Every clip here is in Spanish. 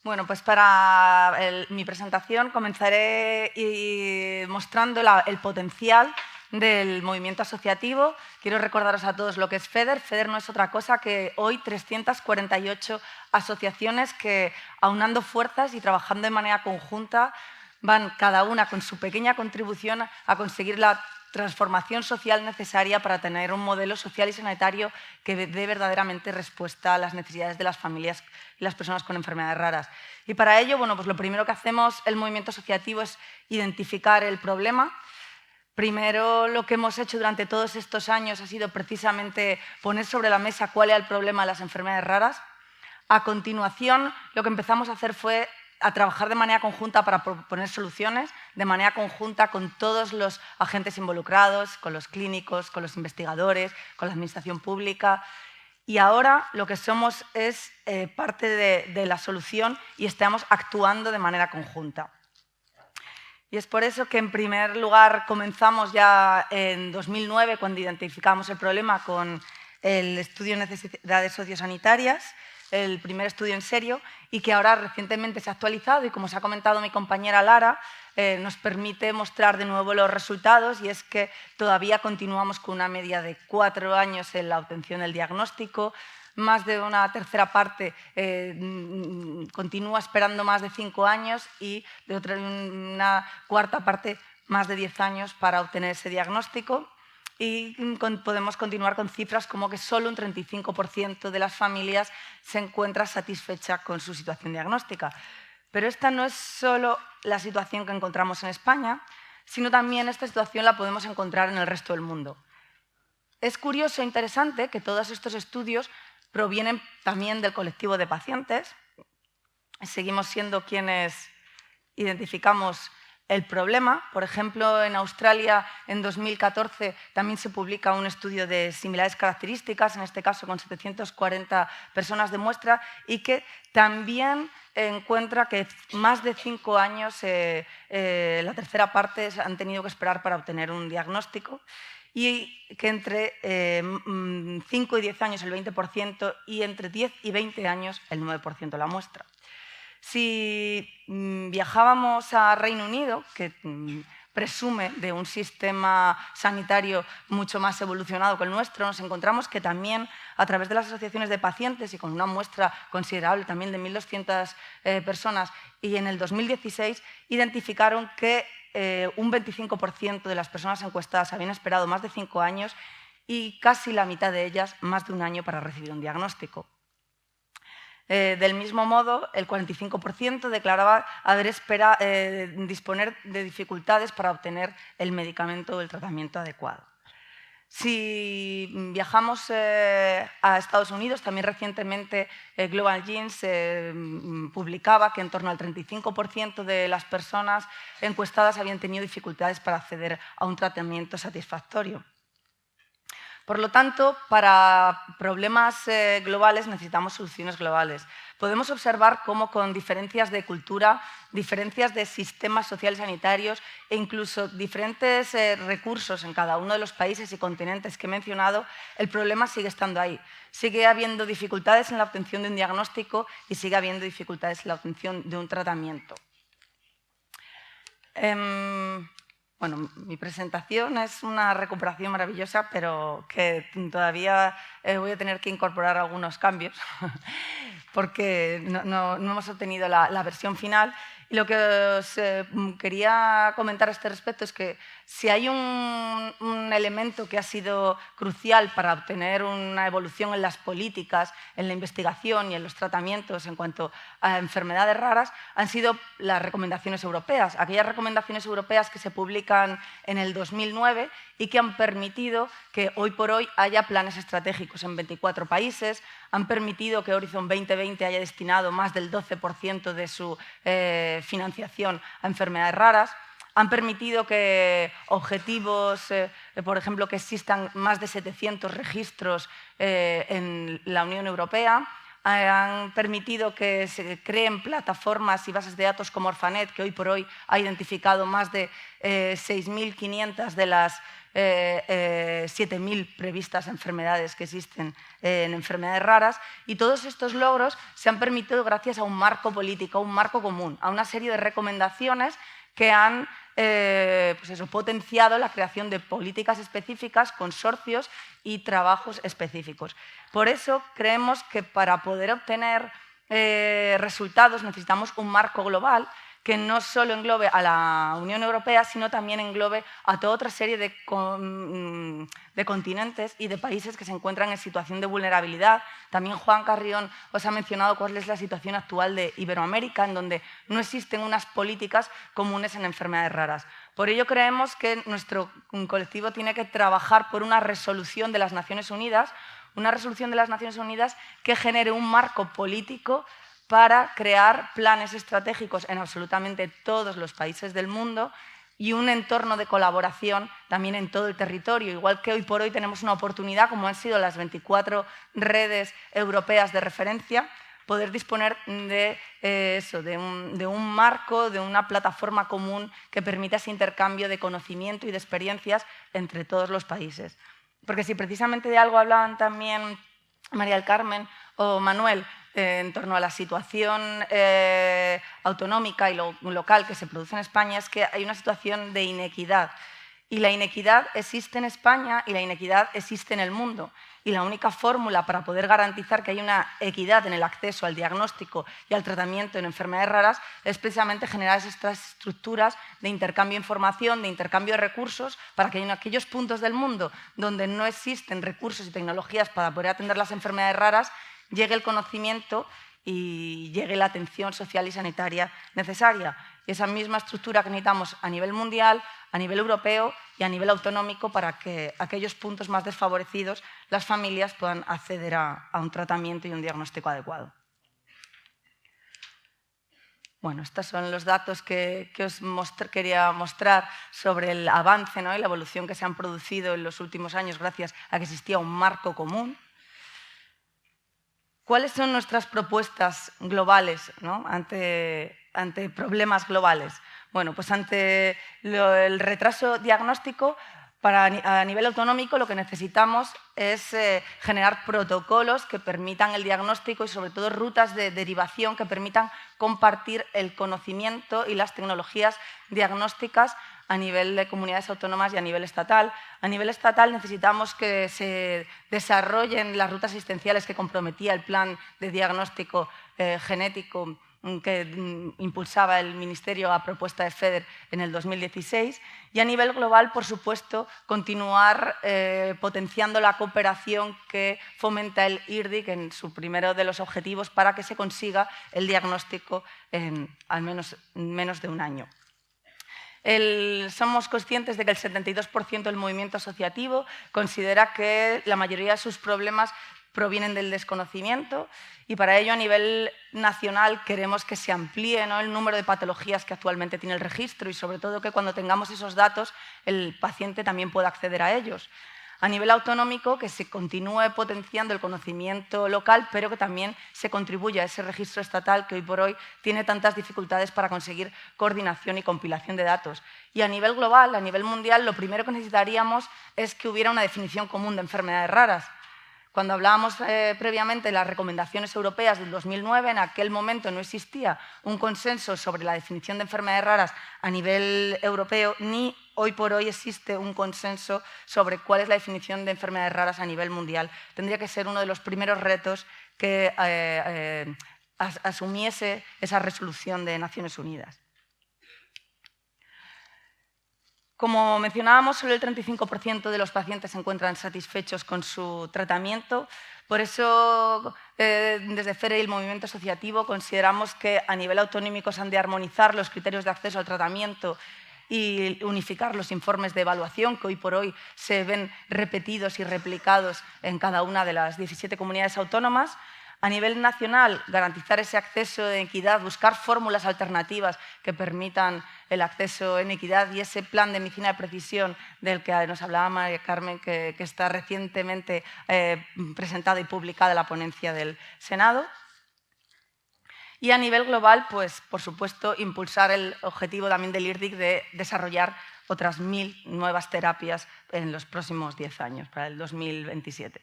Bueno, pues para mi presentación comenzaré mostrando el potencial del movimiento asociativo. Quiero recordaros a todos lo que es FEDER. FEDER no es otra cosa que hoy 348 asociaciones que, aunando fuerzas y trabajando de manera conjunta, van cada una con su pequeña contribución a conseguir la transformación social necesaria para tener un modelo social y sanitario que dé verdaderamente respuesta a las necesidades de las familias y las personas con enfermedades raras. Y para ello, bueno, pues lo primero que hacemos el movimiento asociativo es identificar el problema. Primero, lo que hemos hecho durante todos estos años ha sido precisamente poner sobre la mesa cuál era el problema de las enfermedades raras. A continuación, lo que empezamos a hacer fue a trabajar de manera conjunta para proponer soluciones, de manera conjunta con todos los agentes involucrados, con los clínicos, con los investigadores, con la administración pública. Y ahora lo que somos es parte de la solución y estamos actuando de manera conjunta. Y es por eso que, en primer lugar, comenzamos ya en 2009, cuando identificamos el problema con el estudio de necesidades sociosanitarias, el primer estudio en serio, y que ahora recientemente se ha actualizado y, como se ha comentado mi compañera Lara, nos permite mostrar de nuevo los resultados, y es que todavía continuamos con una media de 4 años en la obtención del diagnóstico. Más de una tercera parte continúa esperando más de 5 años y una cuarta parte más de 10 años para obtener ese diagnóstico. Y podemos continuar con cifras como que solo un 35% de las familias se encuentra satisfecha con su situación diagnóstica. Pero esta no es solo la situación que encontramos en España, sino también esta situación la podemos encontrar en el resto del mundo. Es curioso e interesante que todos estos estudios provienen también del colectivo de pacientes. Seguimos siendo quienes identificamos el problema. Por ejemplo, en Australia, en 2014, también se publica un estudio de similares características, en este caso con 740 personas de muestra, y que también encuentra que más de 5 años, la tercera parte, han tenido que esperar para obtener un diagnóstico, y que entre 5 y 10 años el 20% y entre 10 y 20 años el 9% de la muestra. Si viajábamos a Reino Unido, que presume de un sistema sanitario mucho más evolucionado que el nuestro, nos encontramos que también, a través de las asociaciones de pacientes y con una muestra considerable también de 1.200 personas, y en el 2016 identificaron que un 25% de las personas encuestadas habían esperado más de 5 años y casi la mitad de ellas más de un año para recibir un diagnóstico. Del mismo modo, el 45% declaraba disponer de dificultades para obtener el medicamento o el tratamiento adecuado. Si viajamos a Estados Unidos, también recientemente Global Genes publicaba que en torno al 35% de las personas encuestadas habían tenido dificultades para acceder a un tratamiento satisfactorio. Por lo tanto, para problemas globales necesitamos soluciones globales. Podemos observar cómo, con diferencias de cultura, diferencias de sistemas sociales sanitarios e incluso diferentes recursos en cada uno de los países y continentes que he mencionado, el problema sigue estando ahí. Sigue habiendo dificultades en la obtención de un diagnóstico y sigue habiendo dificultades en la obtención de un tratamiento. Bueno, mi presentación es una recuperación maravillosa, pero que todavía voy a tener que incorporar algunos cambios porque no hemos obtenido la versión final. Y lo que os quería comentar a este respecto es que si hay un elemento que ha sido crucial para obtener una evolución en las políticas, en la investigación y en los tratamientos en cuanto a enfermedades raras, han sido las recomendaciones europeas, aquellas recomendaciones europeas que se publican en el 2009 y que han permitido que hoy por hoy haya planes estratégicos en 24 países, han permitido que Horizon 2020 haya destinado más del 12% de su financiación a enfermedades raras, han permitido que objetivos, por ejemplo, que existan más de 700 registros en la Unión Europea, han permitido que se creen plataformas y bases de datos como Orphanet, que hoy por hoy ha identificado más de 6.500 de las 7.000 previstas enfermedades que existen en enfermedades raras, y todos estos logros se han permitido gracias a un marco político, a un marco común, a una serie de recomendaciones que han potenciado la creación de políticas específicas, consorcios y trabajos específicos. Por eso creemos que para poder obtener resultados necesitamos un marco global que no solo englobe a la Unión Europea, sino también englobe a toda otra serie de continentes y de países que se encuentran en situación de vulnerabilidad. También Juan Carrión os ha mencionado cuál es la situación actual de Iberoamérica, en donde no existen unas políticas comunes en enfermedades raras. Por ello creemos que nuestro colectivo tiene que trabajar por una resolución de las Naciones Unidas, que genere un marco político para crear planes estratégicos en absolutamente todos los países del mundo y un entorno de colaboración también en todo el territorio. Igual que hoy por hoy tenemos una oportunidad, como han sido las 24 redes europeas de referencia, poder disponer de un marco, de una plataforma común que permita ese intercambio de conocimiento y de experiencias entre todos los países. Porque si precisamente de algo hablaban también María del Carmen o Manuel, en torno a la situación autonómica y local que se produce en España, es que hay una situación de inequidad. Y la inequidad existe en España y la inequidad existe en el mundo. Y la única fórmula para poder garantizar que hay una equidad en el acceso al diagnóstico y al tratamiento en enfermedades raras es precisamente generar estas estructuras de intercambio de información, de intercambio de recursos, para que en aquellos puntos del mundo donde no existen recursos y tecnologías para poder atender las enfermedades raras, llegue el conocimiento y llegue la atención social y sanitaria necesaria. Y esa misma estructura que necesitamos a nivel mundial, a nivel europeo y a nivel autonómico para que aquellos puntos más desfavorecidos, las familias, puedan acceder a un tratamiento y un diagnóstico adecuado. Bueno, estos son los datos que os quería mostrar sobre el avance, ¿no?, y la evolución que se han producido en los últimos años gracias a que existía un marco común. ¿Cuáles son nuestras propuestas globales, ¿no?, ante problemas globales? Bueno, pues ante el retraso diagnóstico, a nivel autonómico lo que necesitamos es generar protocolos que permitan el diagnóstico y sobre todo rutas de derivación que permitan compartir el conocimiento y las tecnologías diagnósticas a nivel de comunidades autónomas y a nivel estatal. A nivel estatal necesitamos que se desarrollen las rutas asistenciales que comprometía el plan de diagnóstico genético que impulsaba el Ministerio a propuesta de FEDER en el 2016. Y a nivel global, por supuesto, continuar potenciando la cooperación que fomenta el IRDIC en su primero de los objetivos para que se consiga el diagnóstico en al menos menos de un año. Somos conscientes de que el 72% del movimiento asociativo considera que la mayoría de sus problemas provienen del desconocimiento y para ello a nivel nacional queremos que se amplíe, ¿no?, el número de patologías que actualmente tiene el registro y sobre todo que cuando tengamos esos datos el paciente también pueda acceder a ellos. A nivel autonómico, que se continúe potenciando el conocimiento local, pero que también se contribuya a ese registro estatal que hoy por hoy tiene tantas dificultades para conseguir coordinación y compilación de datos. Y a nivel global, a nivel mundial, lo primero que necesitaríamos es que hubiera una definición común de enfermedades raras. Cuando hablábamos previamente de las recomendaciones europeas del 2009, en aquel momento no existía un consenso sobre la definición de enfermedades raras a nivel europeo, ni hoy por hoy existe un consenso sobre cuál es la definición de enfermedades raras a nivel mundial. Tendría que ser uno de los primeros retos que asumiese esa resolución de Naciones Unidas. Como mencionábamos, solo el 35% de los pacientes se encuentran satisfechos con su tratamiento. Por eso, desde FEDER y el movimiento asociativo, consideramos que a nivel autonómico se han de armonizar los criterios de acceso al tratamiento y unificar los informes de evaluación que hoy por hoy se ven repetidos y replicados en cada una de las 17 comunidades autónomas. A nivel nacional, garantizar ese acceso de equidad, buscar fórmulas alternativas que permitan el acceso en equidad y ese plan de medicina de precisión del que nos hablaba María Carmen, que está recientemente presentado y publicada en la ponencia del Senado. Y a nivel global, pues, por supuesto, impulsar el objetivo también del IRDIC de desarrollar otras 1000 nuevas terapias en los próximos 10 años, para el 2027.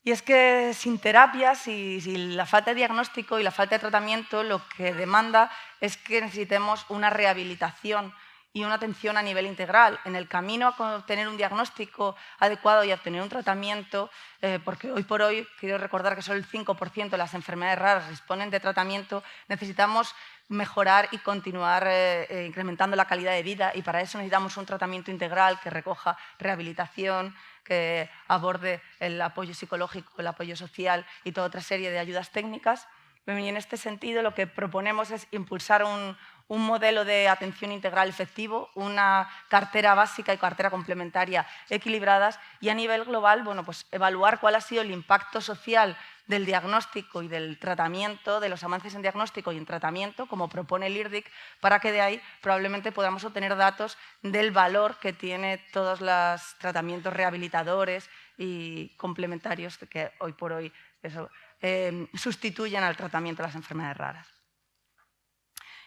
Y es que sin terapias y la falta de diagnóstico y la falta de tratamiento, lo que demanda es que necesitemos una rehabilitación y una atención a nivel integral. En el camino a obtener un diagnóstico adecuado y a obtener un tratamiento, porque hoy por hoy, quiero recordar que solo el 5% de las enfermedades raras disponen de tratamiento, necesitamos mejorar y continuar incrementando la calidad de vida, y para eso necesitamos un tratamiento integral que recoja rehabilitación, que aborde el apoyo psicológico, el apoyo social y toda otra serie de ayudas técnicas. Y en este sentido lo que proponemos es impulsar un modelo de atención integral efectivo, una cartera básica y cartera complementaria equilibradas, y a nivel global, bueno, pues evaluar cuál ha sido el impacto social del diagnóstico y del tratamiento, de los avances en diagnóstico y en tratamiento, como propone el IRDIC, para que de ahí probablemente podamos obtener datos del valor que tiene todos los tratamientos rehabilitadores y complementarios que hoy por hoy sustituyen al tratamiento de las enfermedades raras.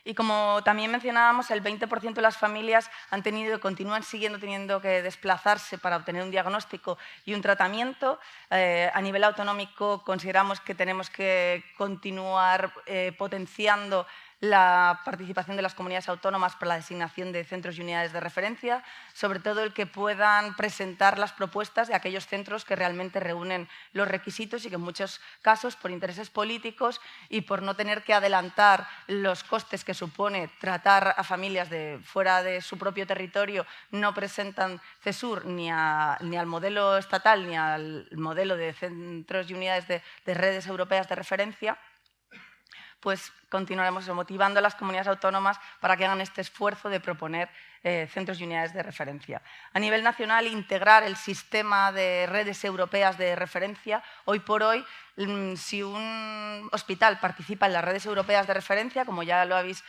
Y como también mencionábamos, el 20% de las familias han tenido y continúan teniendo que desplazarse para obtener un diagnóstico y un tratamiento. A nivel autonómico consideramos que tenemos que continuar potenciando la participación de las comunidades autónomas para la designación de centros y unidades de referencia, sobre todo el que puedan presentar las propuestas de aquellos centros que realmente reúnen los requisitos y que en muchos casos, por intereses políticos y por no tener que adelantar los costes que supone tratar a familias de fuera de su propio territorio, no presentan CESUR ni al modelo estatal ni al modelo de centros y unidades de redes europeas de referencia, pues continuaremos motivando a las comunidades autónomas para que hagan este esfuerzo de proponer centros y unidades de referencia. A nivel nacional, integrar el sistema de redes europeas de referencia. Hoy por hoy, si un hospital participa en las redes europeas de referencia, como ya lo habéis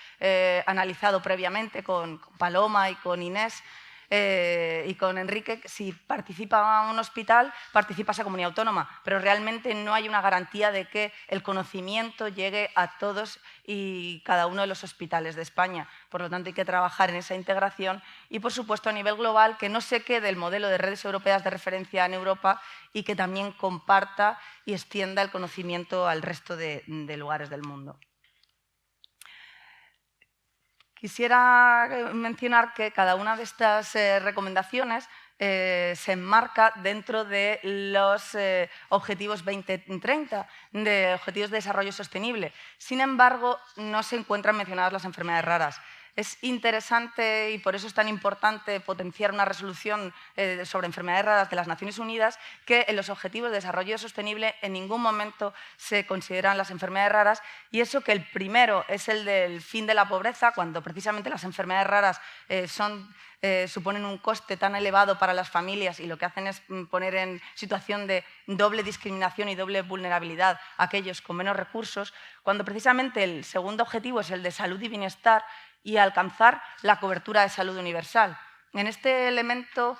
analizado previamente con Paloma y con Inés, y con Enrique, si participa un hospital, participa esa comunidad autónoma, pero realmente no hay una garantía de que el conocimiento llegue a todos y cada uno de los hospitales de España. Por lo tanto, hay que trabajar en esa integración y, por supuesto, a nivel global, que no se quede el modelo de redes europeas de referencia en Europa y que también comparta y extienda el conocimiento al resto de lugares del mundo. Quisiera mencionar que cada una de estas recomendaciones se enmarca dentro de los Objetivos 2030, de Objetivos de Desarrollo Sostenible. Sin embargo, no se encuentran mencionadas las enfermedades raras. Es interesante y por eso es tan importante potenciar una resolución sobre enfermedades raras de las Naciones Unidas, que en los Objetivos de Desarrollo Sostenible en ningún momento se consideran las enfermedades raras, y eso que el primero es el del fin de la pobreza, cuando precisamente las enfermedades raras suponen un coste tan elevado para las familias y lo que hacen es poner en situación de doble discriminación y doble vulnerabilidad a aquellos con menos recursos, cuando precisamente el segundo objetivo es el de salud y bienestar y alcanzar la cobertura de salud universal. En este elemento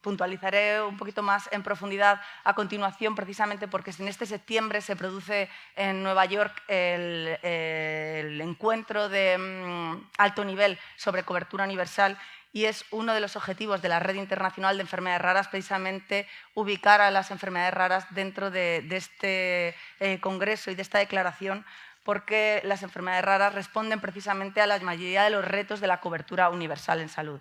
puntualizaré un poquito más en profundidad a continuación, precisamente porque en este septiembre se produce en Nueva York el encuentro de alto nivel sobre cobertura universal, y es uno de los objetivos de la Red Internacional de Enfermedades Raras precisamente ubicar a las enfermedades raras dentro de este congreso y de esta declaración, porque las enfermedades raras responden precisamente a la mayoría de los retos de la cobertura universal en salud.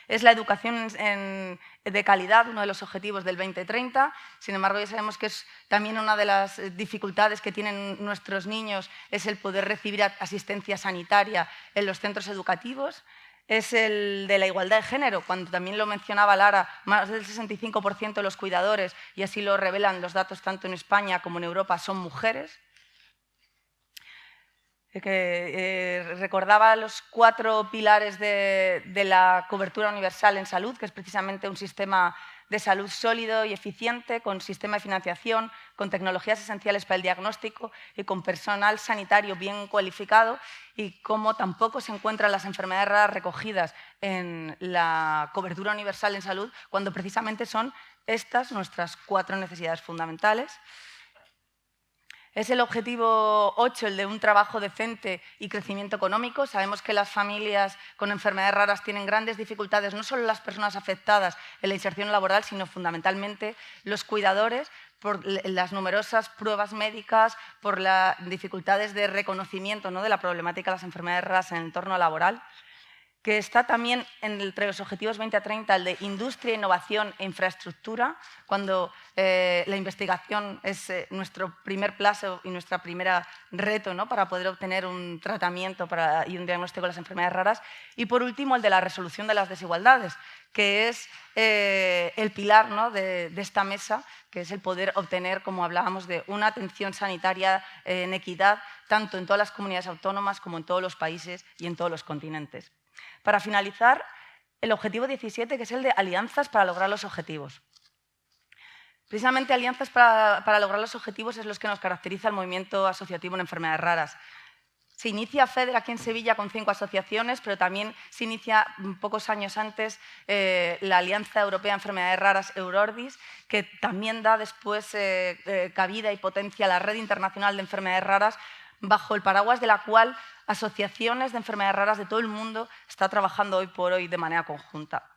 Es la educación de calidad, uno de los objetivos del 2030. Sin embargo, ya sabemos que es también una de las dificultades que tienen nuestros niños, es el poder recibir asistencia sanitaria en los centros educativos. Es el de la igualdad de género, cuando también lo mencionaba Lara, más del 65% de los cuidadores, y así lo revelan los datos tanto en España como en Europa, son mujeres. Recordaba los 4 pilares de la cobertura universal en salud, que es precisamente un sistema de salud sólido y eficiente, con sistema de financiación, con tecnologías esenciales para el diagnóstico y con personal sanitario bien cualificado, y cómo tampoco se encuentran las enfermedades raras recogidas en la cobertura universal en salud, cuando precisamente son estas nuestras 4 necesidades fundamentales. Es el objetivo 8, el de un trabajo decente y crecimiento económico. Sabemos que las familias con enfermedades raras tienen grandes dificultades, no solo las personas afectadas en la inserción laboral, sino fundamentalmente los cuidadores, por las numerosas pruebas médicas, por las dificultades de reconocimiento, ¿no?, de la problemática de las enfermedades raras en el entorno laboral, que está también entre los objetivos 2030 el de industria, innovación e infraestructura, cuando la investigación es nuestro primer plazo y nuestro primer reto, ¿no?, para poder obtener un tratamiento y un diagnóstico de las enfermedades raras. Y por último, el de la resolución de las desigualdades, que es el pilar, ¿no?, de esta mesa, que es el poder obtener, como hablábamos, de una atención sanitaria en equidad, tanto en todas las comunidades autónomas como en todos los países y en todos los continentes. Para finalizar, el objetivo 17, que es el de alianzas para lograr los objetivos. Precisamente alianzas para lograr los objetivos es lo que nos caracteriza el movimiento asociativo en enfermedades raras. Se inicia FEDER aquí en Sevilla con 5 asociaciones, pero también se inicia pocos años antes la Alianza Europea de Enfermedades Raras, Eurordis, que también da después cabida y potencia a la Red Internacional de Enfermedades Raras, bajo el paraguas de la cual asociaciones de enfermedades raras de todo el mundo están trabajando hoy por hoy de manera conjunta.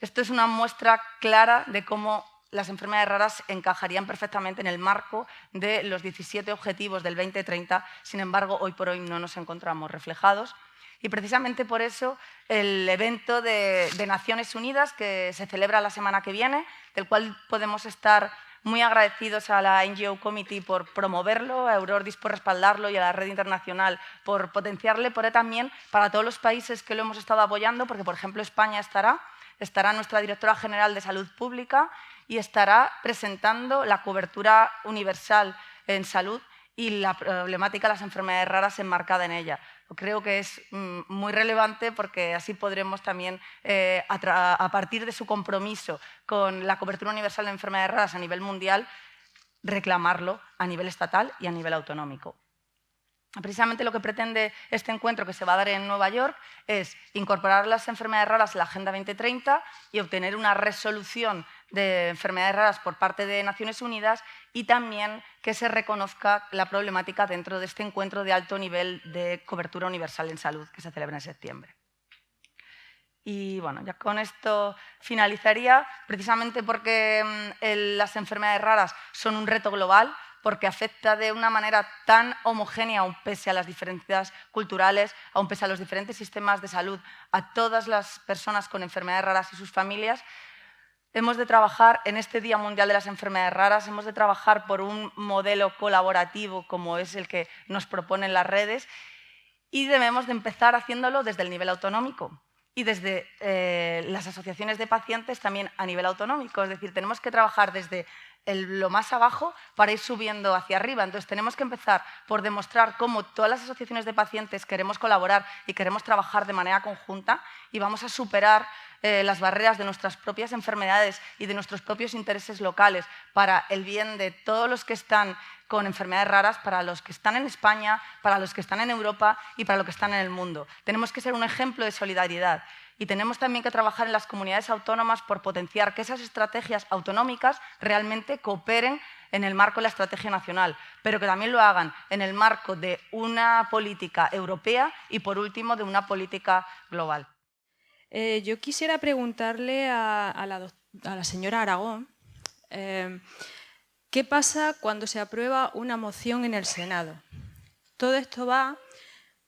Esto es una muestra clara de cómo las enfermedades raras encajarían perfectamente en el marco de los 17 objetivos del 2030, sin embargo, hoy por hoy no nos encontramos reflejados. Y precisamente por eso el evento de Naciones Unidas, que se celebra la semana que viene, del cual podemos estar muy agradecidos a la NGO Committee por promoverlo, a Eurordis por respaldarlo y a la Red Internacional por potenciarle, pero también para todos los países que lo hemos estado apoyando, porque, por ejemplo, España estará nuestra Directora General de Salud Pública y estará presentando la cobertura universal en salud y la problemática de las enfermedades raras enmarcada en ella. Creo que es muy relevante porque así podremos también, a partir de su compromiso con la cobertura universal de enfermedades raras a nivel mundial, reclamarlo a nivel estatal y a nivel autonómico. Precisamente lo que pretende este encuentro que se va a dar en Nueva York es incorporar las enfermedades raras a la Agenda 2030 y obtener una resolución de enfermedades raras por parte de Naciones Unidas, y también que se reconozca la problemática dentro de este encuentro de alto nivel de cobertura universal en salud que se celebra en septiembre. Y bueno, ya con esto finalizaría, precisamente porque las enfermedades raras son un reto global, porque afecta de una manera tan homogénea, aun pese a las diferencias culturales, aun pese a los diferentes sistemas de salud, a todas las personas con enfermedades raras y sus familias. Hemos de trabajar en este Día Mundial de las Enfermedades Raras, hemos de trabajar por un modelo colaborativo como es el que nos proponen las redes, y debemos de empezar haciéndolo desde el nivel autonómico y desde las asociaciones de pacientes también a nivel autonómico. Es decir, tenemos que trabajar desde lo más abajo para ir subiendo hacia arriba. Entonces, tenemos que empezar por demostrar cómo todas las asociaciones de pacientes queremos colaborar y queremos trabajar de manera conjunta, y vamos a superar las barreras de nuestras propias enfermedades y de nuestros propios intereses locales para el bien de todos los que están con enfermedades raras, para los que están en España, para los que están en Europa y para los que están en el mundo. Tenemos que ser un ejemplo de solidaridad, y tenemos también que trabajar en las comunidades autónomas por potenciar que esas estrategias autonómicas realmente cooperen en el marco de la estrategia nacional, pero que también lo hagan en el marco de una política europea y, por último, de una política global. Yo quisiera preguntarle a la señora Aragón, ¿qué pasa cuando se aprueba una moción en el Senado? Todo esto va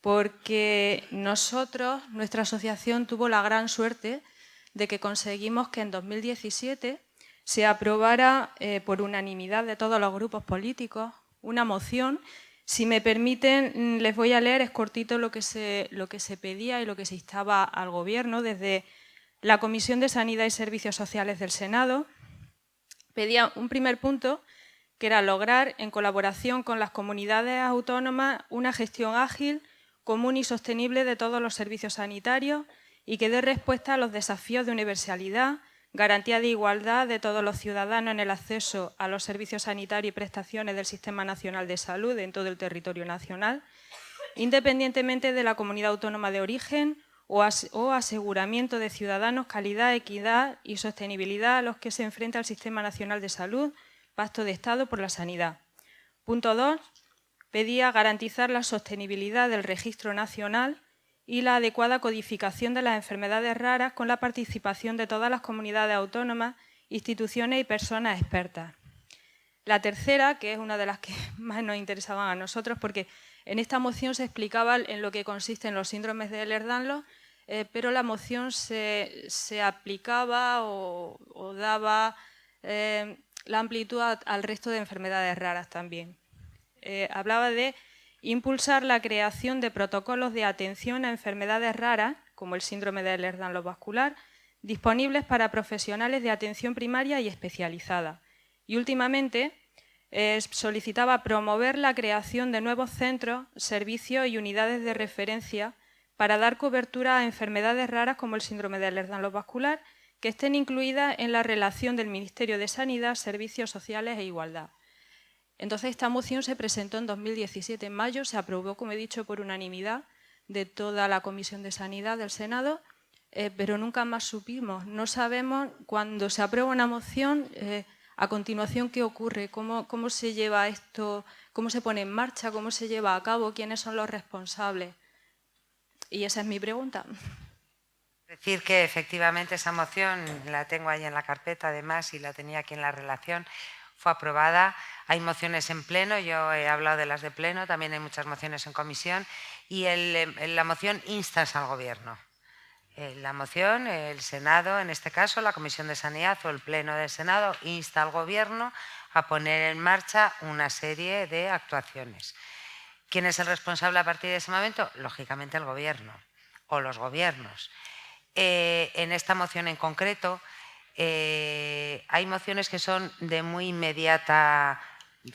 porque nuestra asociación tuvo la gran suerte de que conseguimos que en 2017 se aprobara por unanimidad de todos los grupos políticos una moción. Si me permiten, les voy a leer, es cortito lo que se pedía y lo que se instaba al Gobierno. Desde la Comisión de Sanidad y Servicios Sociales del Senado pedía un primer punto, que era lograr, en colaboración con las comunidades autónomas, una gestión ágil, común y sostenible de todos los servicios sanitarios y que dé respuesta a los desafíos de universalidad, garantía de igualdad de todos los ciudadanos en el acceso a los servicios sanitarios y prestaciones del Sistema Nacional de Salud en todo el territorio nacional, independientemente de la comunidad autónoma de origen o aseguramiento de ciudadanos, calidad, equidad y sostenibilidad a los que se enfrenta el Sistema Nacional de Salud, Pacto de Estado por la Sanidad. Punto 2. Pedía garantizar la sostenibilidad del registro nacional y la adecuada codificación de las enfermedades raras con la participación de todas las comunidades autónomas, instituciones y personas expertas. La tercera, que es una de las que más nos interesaban a nosotros, porque en esta moción se explicaba en lo que consisten los síndromes de Ehlers-Danlos, pero la moción se aplicaba o daba la amplitud al resto de enfermedades raras también. Hablaba de impulsar la creación de protocolos de atención a enfermedades raras, como el síndrome de Ehlers-Danlos vascular, disponibles para profesionales de atención primaria y especializada. Y últimamente solicitaba promover la creación de nuevos centros, servicios y unidades de referencia para dar cobertura a enfermedades raras como el síndrome de Ehlers-Danlos vascular, que estén incluidas en la relación del Ministerio de Sanidad, Servicios Sociales e Igualdad. Entonces, esta moción se presentó en 2017, en mayo, se aprobó, como he dicho, por unanimidad de toda la Comisión de Sanidad del Senado, pero nunca más supimos. No sabemos, cuando se aprueba una moción, a continuación, ¿qué ocurre? ¿Cómo se lleva esto? ¿Cómo se pone en marcha? ¿Cómo se lleva a cabo? ¿Quiénes son los responsables? Y esa es mi pregunta. Decir que efectivamente esa moción la tengo ahí en la carpeta, además, y la tenía aquí en la relación, fue aprobada. Hay mociones en pleno, yo he hablado de las de pleno, también hay muchas mociones en comisión, y la moción insta al Gobierno. La moción, el Senado, en este caso, la Comisión de Sanidad o el Pleno del Senado, insta al Gobierno a poner en marcha una serie de actuaciones. ¿Quién es el responsable a partir de ese momento? Lógicamente el Gobierno o los gobiernos. En esta moción en concreto, hay mociones que son de muy inmediata,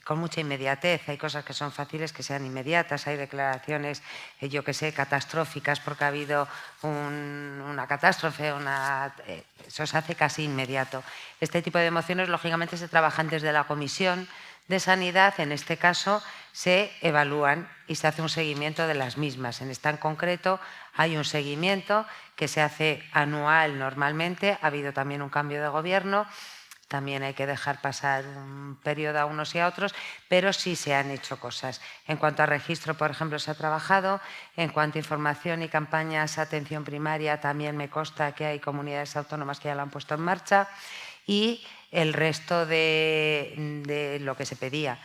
con mucha inmediatez. Hay cosas que son fáciles que sean inmediatas, hay declaraciones, yo que sé, catastróficas porque ha habido una catástrofe, eso se hace casi inmediato. Este tipo de mociones, lógicamente, se trabajan desde la Comisión de Sanidad, en este caso, se evalúan y se hace un seguimiento de las mismas. En esta en concreto hay un seguimiento que se hace anual normalmente, ha habido también un cambio de gobierno, también hay que dejar pasar un periodo a unos y a otros, pero sí se han hecho cosas. En cuanto a registro, por ejemplo, se ha trabajado. En cuanto a información y campañas a atención primaria, también me consta que hay comunidades autónomas que ya lo han puesto en marcha. Y el resto de lo que se pedía,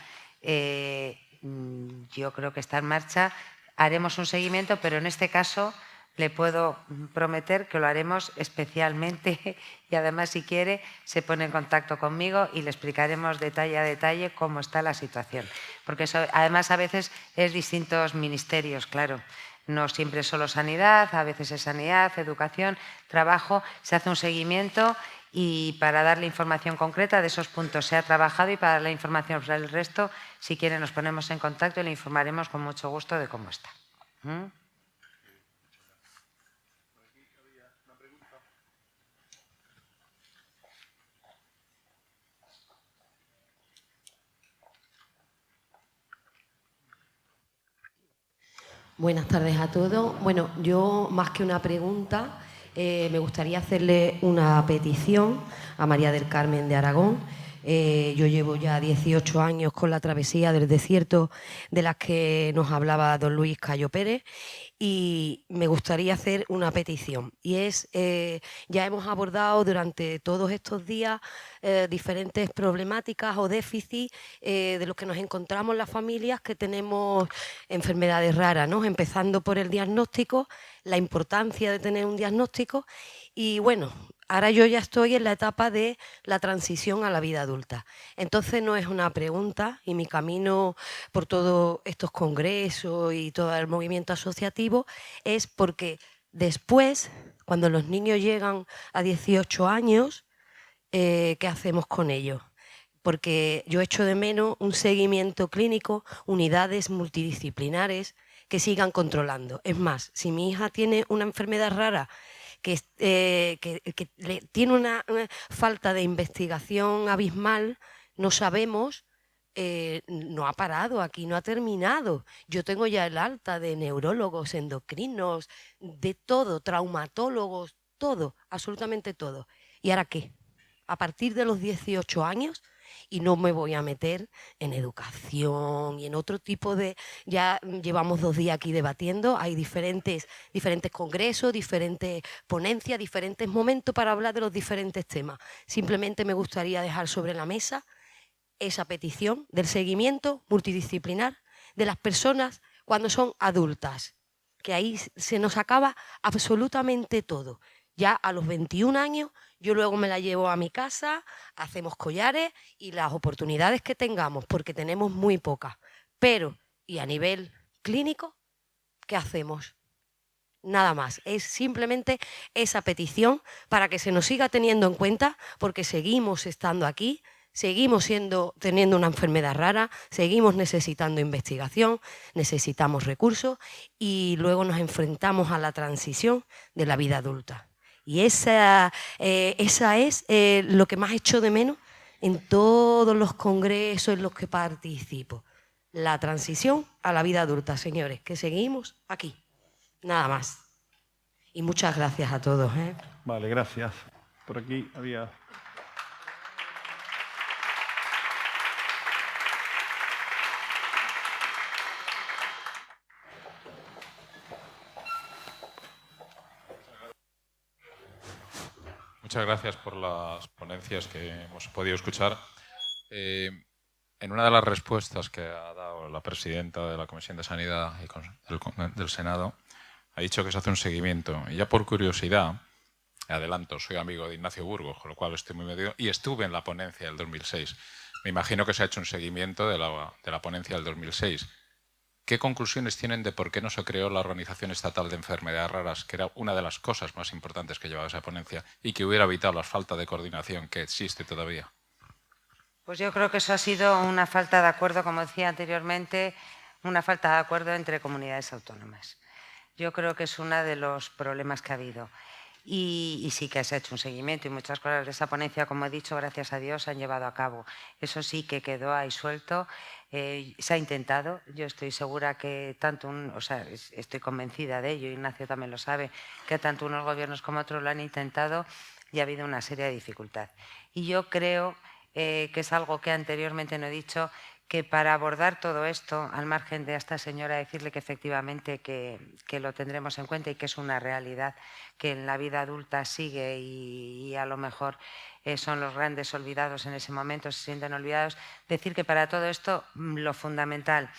yo creo que está en marcha. Haremos un seguimiento, pero en este caso le puedo prometer que lo haremos especialmente y además, si quiere, se pone en contacto conmigo y le explicaremos detalle a detalle cómo está la situación. Porque eso, además, a veces es distintos ministerios, claro. No siempre es solo sanidad, a veces es sanidad, educación, trabajo. Se hace un seguimiento y para darle información concreta de esos puntos se ha trabajado, y para dar la información sobre el resto, si quiere, nos ponemos en contacto y le informaremos con mucho gusto de cómo está. Buenas tardes a todos. Bueno, yo más que una pregunta, me gustaría hacerle una petición a María del Carmen de Aragón. Yo llevo ya 18 años con la travesía del desierto de las que nos hablaba don Luis Cayo Pérez, y me gustaría hacer una petición. Y es, ya hemos abordado durante todos estos días diferentes problemáticas o déficits de los que nos encontramos las familias que tenemos enfermedades raras, ¿no? Empezando por el diagnóstico, la importancia de tener un diagnóstico. Y bueno, ahora yo ya estoy en la etapa de la transición a la vida adulta. Entonces no es una pregunta, y mi camino por todos estos congresos y todo el movimiento asociativo es porque después, cuando los niños llegan a 18 años, ¿qué hacemos con ellos? Porque yo echo de menos un seguimiento clínico, unidades multidisciplinares que sigan controlando. Es más, si mi hija tiene una enfermedad rara tiene una falta de investigación abismal, no sabemos. No ha parado, aquí no ha terminado. Yo tengo ya el alta de neurólogos, endocrinos, de todo, traumatólogos, todo, absolutamente todo. ¿Y ahora qué? A partir de los 18 años, y no me voy a meter en educación y en otro tipo de... Ya llevamos 2 días aquí debatiendo, hay diferentes congresos, diferentes ponencias, diferentes momentos para hablar de los diferentes temas. Simplemente me gustaría dejar sobre la mesa esa petición del seguimiento multidisciplinar de las personas cuando son adultas, que ahí se nos acaba absolutamente todo. Ya a los 21 años yo luego me la llevo a mi casa, hacemos collares y las oportunidades que tengamos, porque tenemos muy pocas. Pero, y a nivel clínico, ¿qué hacemos? Nada más, es simplemente esa petición para que se nos siga teniendo en cuenta, porque seguimos estando aquí, seguimos teniendo una enfermedad rara, seguimos necesitando investigación, necesitamos recursos y luego nos enfrentamos a la transición de la vida adulta. Y esa es lo que más echo de menos en todos los congresos en los que participo. La transición a la vida adulta, señores, que seguimos aquí. Nada más. Y muchas gracias a todos. Vale, gracias. Por aquí había... Muchas gracias por las ponencias que hemos podido escuchar. En una de las respuestas que ha dado la presidenta de la Comisión de Sanidad y del Senado, ha dicho que se hace un seguimiento. Y ya por curiosidad, adelanto, soy amigo de Ignacio Burgos, con lo cual estoy muy metido, y estuve en la ponencia del 2006. Me imagino que se ha hecho un seguimiento de la ponencia del 2006. ¿Qué conclusiones tienen de por qué no se creó la Organización Estatal de Enfermedades Raras, que era una de las cosas más importantes que llevaba esa ponencia y que hubiera evitado la falta de coordinación que existe todavía? Pues yo creo que eso ha sido una falta de acuerdo, como decía anteriormente, una falta de acuerdo entre comunidades autónomas. Yo creo que es uno de los problemas que ha habido. Y sí que se ha hecho un seguimiento y muchas cosas de esa ponencia, como he dicho, gracias a Dios, se han llevado a cabo. Eso sí que quedó ahí suelto. Se ha intentado, yo estoy segura que estoy convencida de ello, Ignacio también lo sabe, que tanto unos gobiernos como otros lo han intentado y ha habido una seria dificultad. Y yo creo que es algo que anteriormente no he dicho, que para abordar todo esto, al margen de a esta señora decirle que efectivamente que lo tendremos en cuenta y que es una realidad que en la vida adulta sigue y a lo mejor son los grandes olvidados en ese momento, se sienten olvidados, decir que para todo esto lo fundamental,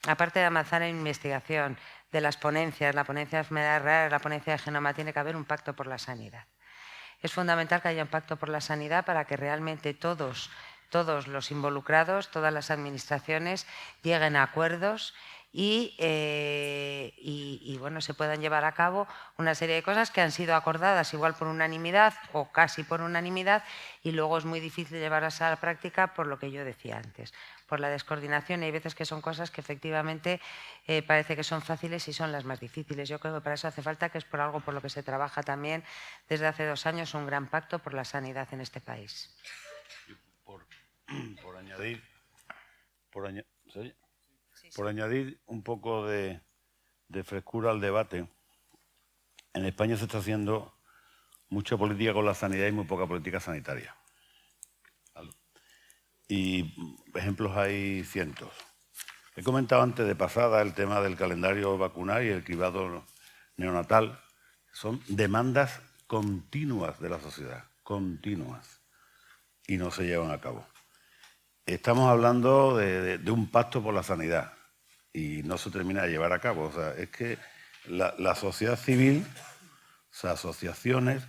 aparte de avanzar en investigación, de las ponencias, la ponencia de enfermedades raras, la ponencia de genoma, tiene que haber un pacto por la sanidad. Es fundamental que haya un pacto por la sanidad para que realmente todos los involucrados, todas las administraciones lleguen a acuerdos y bueno, se puedan llevar a cabo una serie de cosas que han sido acordadas igual por unanimidad o casi por unanimidad y luego es muy difícil llevarlas a la práctica por lo que yo decía antes, por la descoordinación y hay veces que son cosas que efectivamente parece que son fáciles y son las más difíciles. Yo creo que para eso hace falta, que es por algo por lo que se trabaja también desde hace 2 años, un gran pacto por la sanidad en este país. Por añadir un poco de frescura al debate, en España se está haciendo mucha política con la sanidad y muy poca política sanitaria. Y ejemplos hay cientos. He comentado antes de pasada el tema del calendario vacunal y el cribado neonatal. Son demandas continuas de la sociedad, continuas, y no se llevan a cabo. Estamos hablando de un pacto por la sanidad y no se termina de llevar a cabo. O sea, es que la sociedad civil, o sea, asociaciones,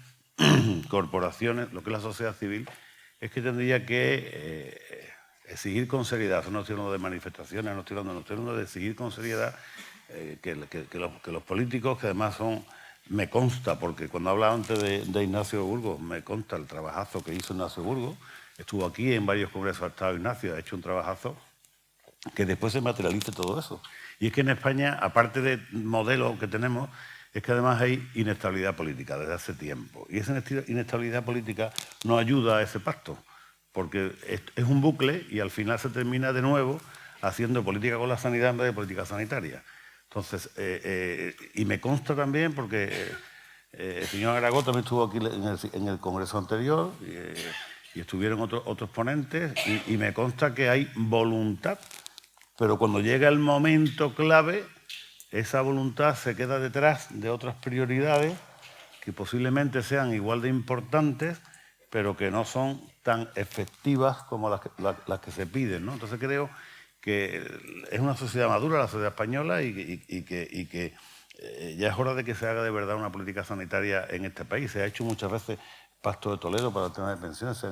corporaciones, lo que es la sociedad civil, es que tendría que exigir con seriedad. No estoy hablando de manifestaciones, no estoy hablando de exigir con seriedad que los políticos, que además son... Me consta, porque cuando hablaba antes de Ignacio Burgos, me consta el trabajazo que hizo Ignacio Burgos. Estuvo aquí en varios congresos, ha estado Ignacio, ha hecho un trabajazo, que después se materialice todo eso. Y es que en España, aparte del modelo que tenemos, es que además hay inestabilidad política desde hace tiempo. Y esa inestabilidad política no ayuda a ese pacto, porque es un bucle y al final se termina de nuevo haciendo política con la sanidad en vez de política sanitaria. Entonces, y me consta también, porque el señor Aragón también estuvo aquí en el congreso anterior y estuvieron otros ponentes, y me consta que hay voluntad, pero cuando llega el momento clave, esa voluntad se queda detrás de otras prioridades que posiblemente sean igual de importantes, pero que no son tan efectivas como las que se piden, ¿no? Entonces creo que es una sociedad madura, la sociedad española, y que ya es hora de que se haga de verdad una política sanitaria en este país. Se ha hecho muchas veces Pacto de Toledo para el tema de pensiones, se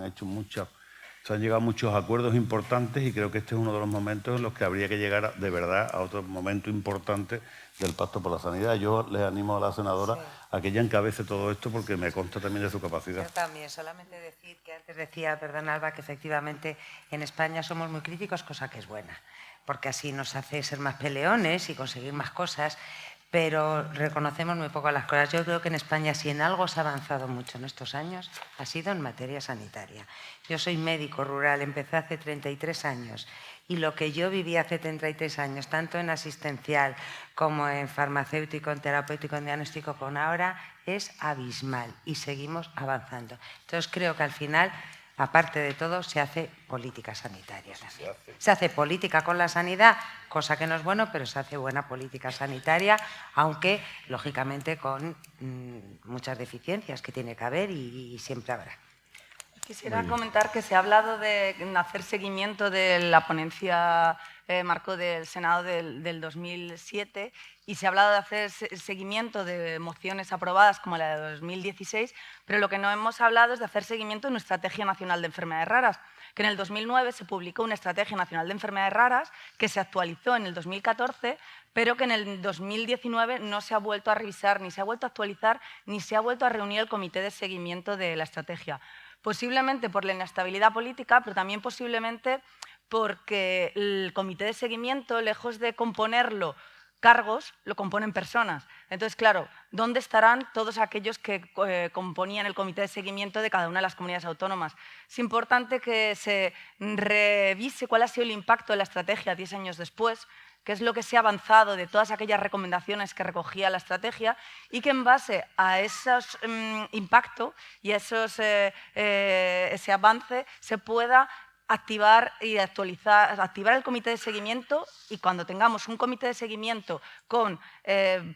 han llegado a muchos acuerdos importantes, y creo que este es uno de los momentos en los que habría que llegar de verdad a otro momento importante del Pacto por la Sanidad. Yo les animo a la senadora a que ella encabece todo esto, porque me consta también de su capacidad. Yo también, solamente decir que antes decía, perdón Alba, que efectivamente en España somos muy críticos, cosa que es buena, porque así nos hace ser más peleones y conseguir más cosas, pero reconocemos muy poco las cosas. Yo creo que en España, si en algo se ha avanzado mucho en estos años, ha sido en materia sanitaria. Yo soy médico rural, empecé hace 33 años, y lo que yo viví hace 33 años, tanto en asistencial como en farmacéutico, en terapéutico, en diagnóstico, con ahora, es abismal, y seguimos avanzando. Entonces creo que al final, aparte de todo, se hace política sanitaria también. Se hace política con la sanidad, cosa que no es bueno, pero se hace buena política sanitaria, aunque, lógicamente, con muchas deficiencias que tiene que haber y siempre habrá. Quisiera comentar que se ha hablado de hacer seguimiento de la ponencia marco del Senado del 2007, y se ha hablado de hacer seguimiento de mociones aprobadas como la de 2016, pero lo que no hemos hablado es de hacer seguimiento de una Estrategia Nacional de Enfermedades Raras, que en el 2009 se publicó una Estrategia Nacional de Enfermedades Raras que se actualizó en el 2014, pero que en el 2019 no se ha vuelto a revisar, ni se ha vuelto a actualizar, ni se ha vuelto a reunir el comité de seguimiento de la estrategia. Posiblemente por la inestabilidad política, pero también posiblemente porque el comité de seguimiento, lejos de componerlo cargos, lo componen personas. Entonces, claro, ¿dónde estarán todos aquellos que componían el comité de seguimiento de cada una de las comunidades autónomas? Es importante que se revise cuál ha sido el impacto de la estrategia 10 años después, qué es lo que se ha avanzado de todas aquellas recomendaciones que recogía la estrategia, y que en base a esos impacto y a ese avance se pueda activar y activar el comité de seguimiento, y cuando tengamos un comité de seguimiento con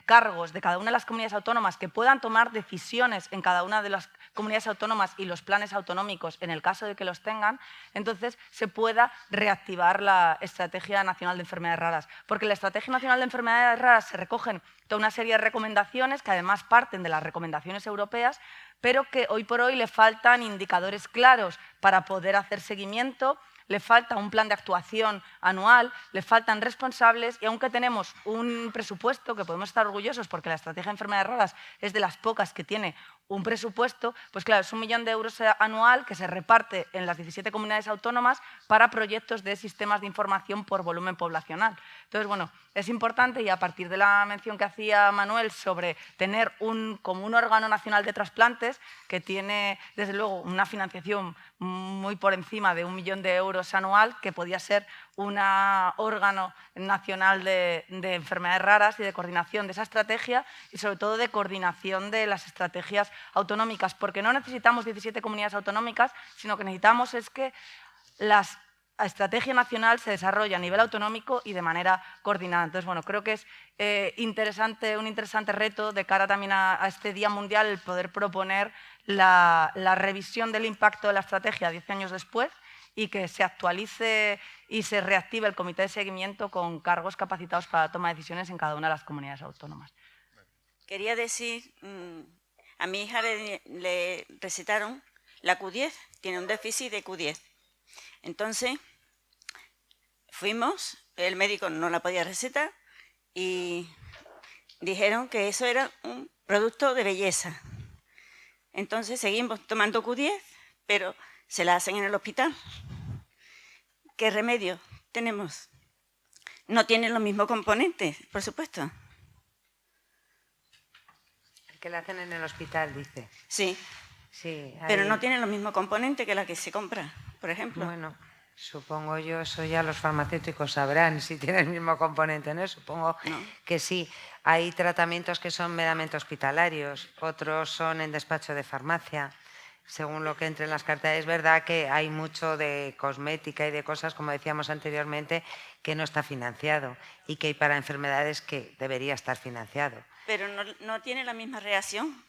cargos de cada una de las comunidades autónomas que puedan tomar decisiones en cada una de las comunidades autónomas y los planes autonómicos en el caso de que los tengan, entonces se pueda reactivar la Estrategia Nacional de Enfermedades Raras. Porque en la Estrategia Nacional de Enfermedades Raras se recogen toda una serie de recomendaciones que además parten de las recomendaciones europeas, pero que hoy por hoy le faltan indicadores claros para poder hacer seguimiento, le falta un plan de actuación anual, le faltan responsables, y aunque tenemos un presupuesto que podemos estar orgullosos porque la Estrategia de Enfermedades Raras es de las pocas que tiene un presupuesto, pues claro, es 1 millón de euros anual que se reparte en las 17 comunidades autónomas para proyectos de sistemas de información por volumen poblacional. Entonces, bueno, es importante, y a partir de la mención que hacía Manuel sobre tener como un órgano nacional de trasplantes que tiene, desde luego, una financiación muy por encima de 1 millón de euros anual, que podía ser un órgano nacional de enfermedades raras y de coordinación de esa estrategia, y sobre todo de coordinación de las estrategias autonómicas, porque no necesitamos 17 comunidades autonómicas, sino que necesitamos es que la estrategia nacional se desarrolle a nivel autonómico y de manera coordinada. Entonces, bueno, creo que es un interesante reto de cara también a este Día Mundial el poder proponer la revisión del impacto de la estrategia 10 años después, y que se actualice y se reactive el comité de seguimiento con cargos capacitados para la toma de decisiones en cada una de las comunidades autónomas. Quería decir, a mi hija le recetaron la Q10, tiene un déficit de Q10. Entonces, fuimos, el médico no la podía recetar y dijeron que eso era un producto de belleza. Entonces, seguimos tomando Q10, pero se la hacen en el hospital. ¿Qué remedio tenemos? No tienen los mismos componentes, por supuesto. Que le hacen en el hospital, dice. Sí, Sí, pero ahí- no tiene los mismos componentes que la que se compra, por ejemplo. Bueno, supongo yo, eso ya los farmacéuticos sabrán si tiene el mismo componente, ¿no? Supongo No. que sí. Hay tratamientos que son meramente hospitalarios, otros son en despacho de farmacia. Según lo que entre en las cartas, es verdad que hay mucho de cosmética y de cosas, como decíamos anteriormente, que no está financiado y que hay para enfermedades que debería estar financiado. Pero no tiene la misma reacción.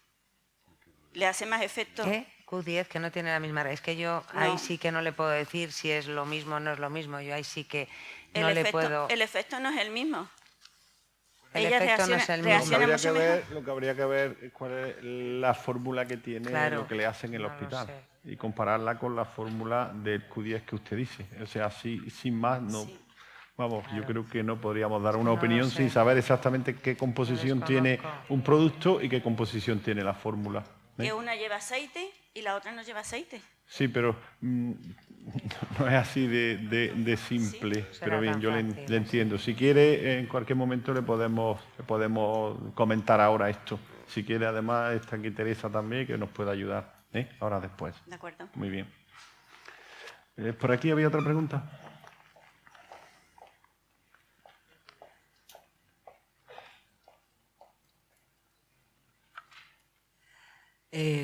Le hace más efecto. ¿Qué? Q10, que no tiene la misma... Es que yo ahí No. sí que no le puedo decir si es lo mismo o no es lo mismo. Yo ahí sí que no El le efecto, puedo... el efecto no es el mismo. El Ella efecto no reacciona, es el mismo. reacciona mucho mejor. Lo que habría que ver es cuál es la fórmula que tiene Claro, lo que le hacen en el no lo hospital sé. y compararla con la fórmula del Q10 que usted dice. O sea, así, sin más, no. Sí. Vamos, yo creo que no podríamos dar una no lo opinión sé. sin saber exactamente qué composición tiene desconozco. un producto y qué composición tiene la fórmula. ¿eh? Que una lleva aceite y la otra no lleva aceite. Sí, pero no es así de simple. Sí, Pero será bien, tan yo fácil, le entiendo. Si quiere, en cualquier momento le podemos comentar ahora esto. Si quiere, además, está aquí Teresa también, que nos puede ayudar. Ahora después. ¿De acuerdo? Muy bien. ¿Por aquí había otra pregunta?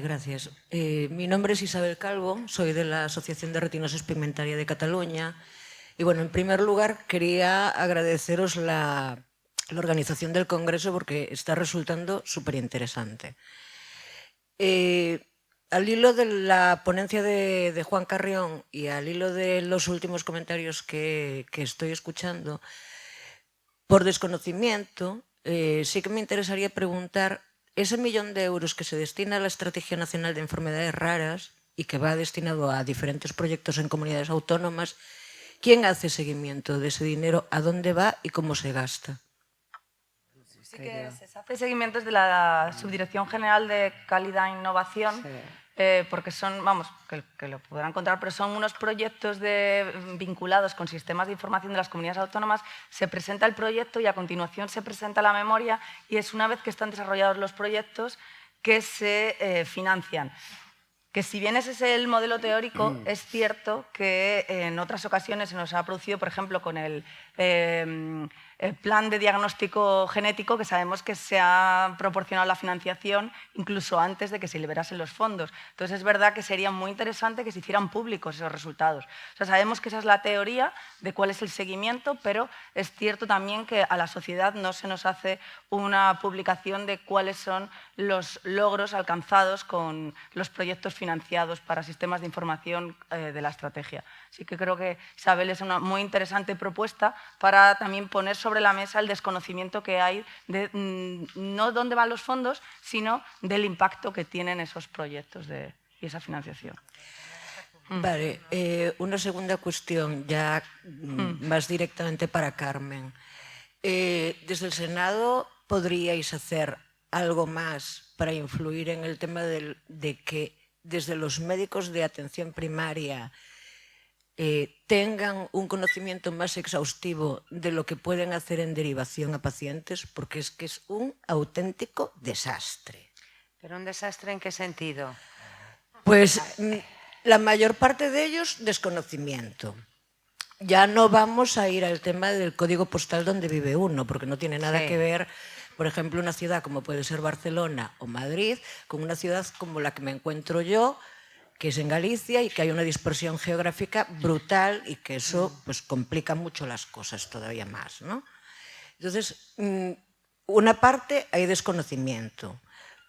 Gracias. Mi nombre es Isabel Calvo, soy de la Asociación de Retinosis Pigmentaria de Cataluña. Y bueno, en primer lugar quería agradeceros la organización del Congreso porque está resultando súper interesante. Al hilo de la ponencia de Juan Carrión y al hilo de los últimos comentarios que estoy escuchando, por desconocimiento, sí que me interesaría preguntar, ese 1 millón de euros que se destina a la Estrategia Nacional de Enfermedades Raras y que va destinado a diferentes proyectos en comunidades autónomas, ¿quién hace seguimiento de ese dinero? ¿A dónde va y cómo se gasta? Sí que se hace seguimiento desde la Subdirección General de Calidad e Innovación, porque son, vamos, que lo podrán encontrar, pero son unos proyectos vinculados con sistemas de información de las comunidades autónomas. Se presenta el proyecto y a continuación se presenta la memoria y es una vez que están desarrollados los proyectos que se financian. Que si bien ese es el modelo teórico, es cierto que en otras ocasiones se nos ha producido, por ejemplo, con el plan de diagnóstico genético, que sabemos que se ha proporcionado la financiación incluso antes de que se liberasen los fondos. Entonces, es verdad que sería muy interesante que se hicieran públicos esos resultados. O sea, sabemos que esa es la teoría de cuál es el seguimiento, pero es cierto también que a la sociedad no se nos hace una publicación de cuáles son los logros alcanzados con los proyectos financiados para sistemas de información de la estrategia. Así que creo que Isabel es una muy interesante propuesta para también poner sobre la mesa el desconocimiento que hay de no dónde van los fondos, sino del impacto que tienen esos proyectos y esa financiación. Vale, una segunda cuestión, ya más directamente para Carmen. Desde el Senado, ¿podríais hacer algo más para influir en el tema de que desde los médicos de atención primaria tengan un conocimiento más exhaustivo de lo que pueden hacer en derivación a pacientes? Porque es que es un auténtico desastre. ¿Pero un desastre en qué sentido? Pues la mayor parte de ellos, desconocimiento. Ya no vamos a ir al tema del código postal donde vive uno, porque no tiene nada que ver, por ejemplo, una ciudad como puede ser Barcelona o Madrid, con una ciudad como la que me encuentro yo, que es en Galicia y que hay una dispersión geográfica brutal y que eso pues complica mucho las cosas todavía más, ¿no? Entonces, una parte hay desconocimiento.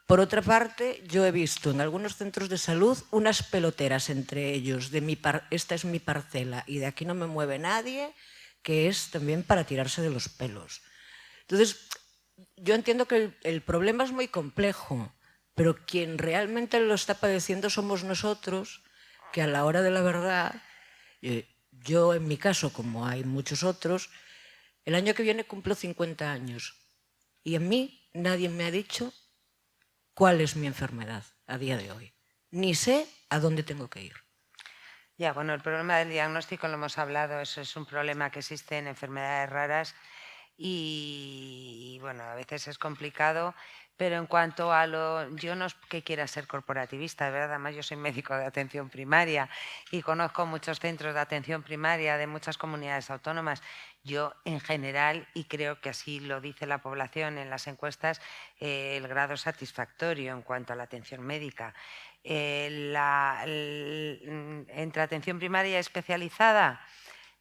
Por otra parte, yo he visto en algunos centros de salud unas peloteras entre ellos de esta es mi parcela y de aquí no me mueve nadie, que es también para tirarse de los pelos. Entonces, yo entiendo que el problema es muy complejo, pero quien realmente lo está padeciendo somos nosotros, que a la hora de la verdad, yo en mi caso, como hay muchos otros, el año que viene cumplo 50 años y a mí nadie me ha dicho cuál es mi enfermedad a día de hoy. Ni sé a dónde tengo que ir. Ya, bueno, el problema del diagnóstico lo hemos hablado, eso es un problema que existe en enfermedades raras y bueno, a veces es complicado, pero en cuanto a yo no es que quiera ser corporativista, de verdad, además yo soy médico de atención primaria y conozco muchos centros de atención primaria de muchas comunidades autónomas. Yo, en general, y creo que así lo dice la población en las encuestas, el grado satisfactorio en cuanto a la atención médica. Entre atención primaria y especializada,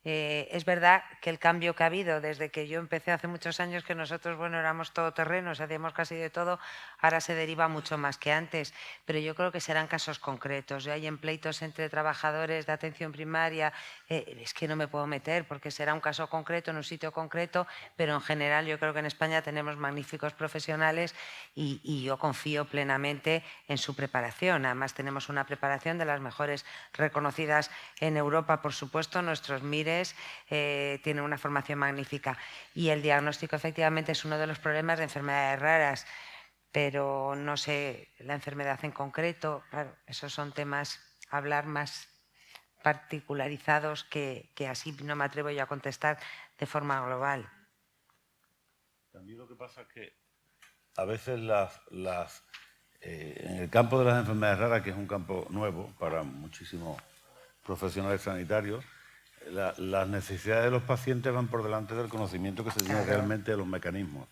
es verdad que el cambio que ha habido desde que yo empecé hace muchos años, que nosotros, bueno, éramos todoterrenos, hacíamos casi de todo, ahora se deriva mucho más que antes, pero yo creo que serán casos concretos. Yo hay en pleitos entre trabajadores de atención primaria, es que no me puedo meter porque será un caso concreto en un sitio concreto, pero en general yo creo que en España tenemos magníficos profesionales y yo confío plenamente en su preparación. Además tenemos una preparación de las mejores reconocidas en Europa, por supuesto, nuestros MIRES tienen una formación magnífica y el diagnóstico efectivamente es uno de los problemas de enfermedades raras, pero no sé, la enfermedad en concreto, claro, esos son temas a hablar más particularizados que así no me atrevo yo a contestar de forma global. También lo que pasa es que a veces en el campo de las enfermedades raras, que es un campo nuevo para muchísimos profesionales sanitarios, las necesidades de los pacientes van por delante del conocimiento que se tiene realmente de los mecanismos.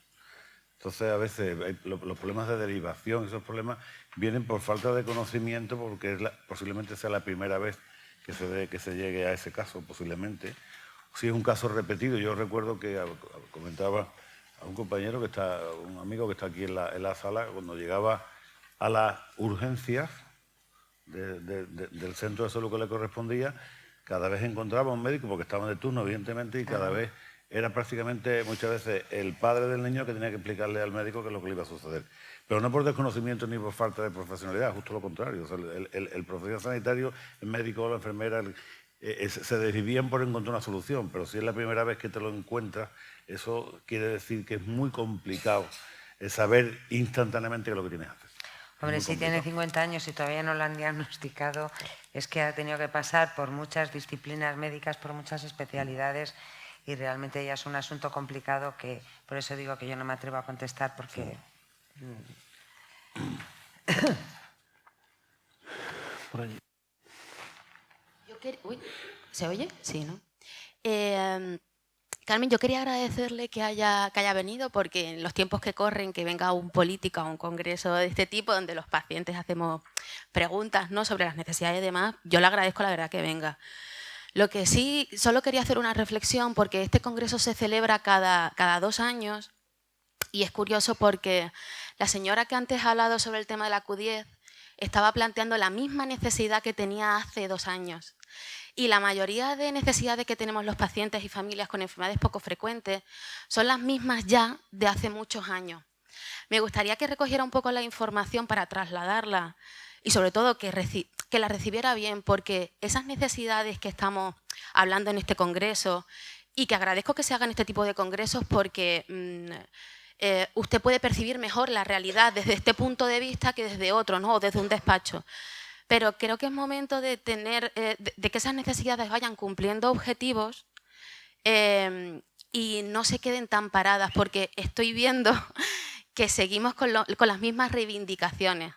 Entonces, a veces los problemas de derivación, esos problemas vienen por falta de conocimiento, porque posiblemente sea la primera vez que se llegue a ese caso, posiblemente. Si es un caso repetido, yo recuerdo que comentaba a un compañero, un amigo que está aquí en la sala, cuando llegaba a las urgencias del centro de salud que le correspondía, cada vez encontraba un médico, porque estaban de turno, evidentemente, y cada vez era prácticamente, muchas veces, el padre del niño que tenía que explicarle al médico qué es lo que le iba a suceder. Pero no por desconocimiento ni por falta de profesionalidad, justo lo contrario. O sea, el profesional sanitario, el médico o la enfermera, se desvivían por encontrar una solución, pero si es la primera vez que te lo encuentras, eso quiere decir que es muy complicado saber instantáneamente qué es lo que tienes que hacer. Hombre, si tiene 50 años y todavía no lo han diagnosticado, es que ha tenido que pasar por muchas disciplinas médicas, por muchas especialidades y realmente ya es un asunto complicado que por eso digo que yo no me atrevo a contestar porque... Por allí. Uy, ¿se oye? Sí, ¿no? Carmen, yo quería agradecerle que haya venido porque en los tiempos que corren, que venga un político a un congreso de este tipo donde los pacientes hacemos preguntas, ¿no?, sobre las necesidades y demás, yo le agradezco la verdad que venga. Lo que sí, solo quería hacer una reflexión porque este congreso se celebra cada 2 años y es curioso porque la señora que antes ha hablado sobre el tema de la Q10 estaba planteando la misma necesidad que tenía hace 2 años. Y la mayoría de necesidades que tenemos los pacientes y familias con enfermedades poco frecuentes son las mismas ya de hace muchos años. Me gustaría que recogiera un poco la información para trasladarla y sobre todo que la recibiera bien, porque esas necesidades que estamos hablando en este congreso y que agradezco que se hagan este tipo de congresos porque usted puede percibir mejor la realidad desde este punto de vista que desde otro, ¿no?, o desde un despacho. Pero creo que es momento de que esas necesidades vayan cumpliendo objetivos y no se queden tan paradas, porque estoy viendo que seguimos con las mismas reivindicaciones.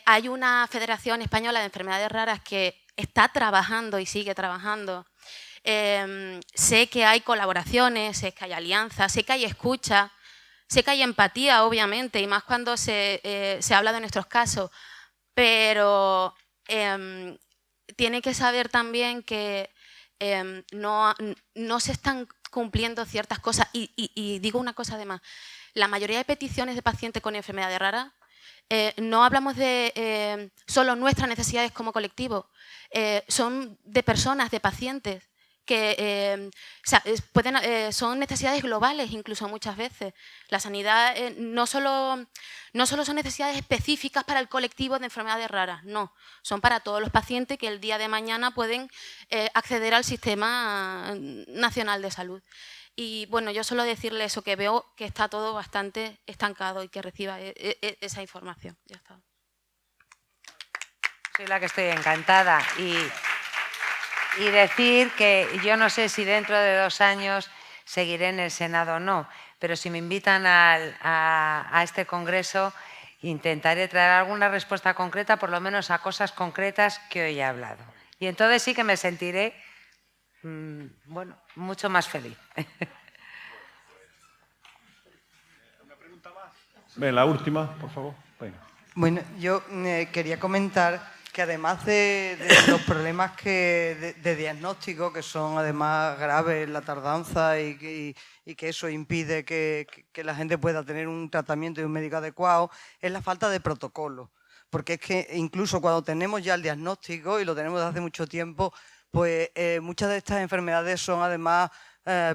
Hay una Federación Española de Enfermedades Raras que está trabajando y sigue trabajando. Sé que hay colaboraciones, sé que hay alianzas, sé que hay escucha, sé que hay empatía, obviamente, y más cuando se habla de nuestros casos. Pero tiene que saber también que no se están cumpliendo ciertas cosas. Y digo una cosa además, la mayoría de peticiones de pacientes con enfermedades raras, no hablamos de solo nuestras necesidades como colectivo, son de personas, de pacientes, que son necesidades globales incluso muchas veces. La sanidad no solo son necesidades específicas para el colectivo de enfermedades raras, no, son para todos los pacientes que el día de mañana pueden acceder al Sistema Nacional de Salud. Y bueno, yo solo decirle eso, que veo que está todo bastante estancado y que reciba esa información. Ya está. Soy la que estoy encantada y decir que yo no sé si dentro de 2 años seguiré en el Senado o no, pero si me invitan a este congreso, intentaré traer alguna respuesta concreta, por lo menos a cosas concretas que hoy he hablado. Y entonces sí que me sentiré, bueno, mucho más feliz. Ven, la última, por favor. Venga. Bueno, yo quería comentar que además de los problemas de diagnóstico, que son además graves, la tardanza y que eso impide que la gente pueda tener un tratamiento y un médico adecuado, es la falta de protocolo. Porque es que incluso cuando tenemos ya el diagnóstico, y lo tenemos desde hace mucho tiempo, pues muchas de estas enfermedades son además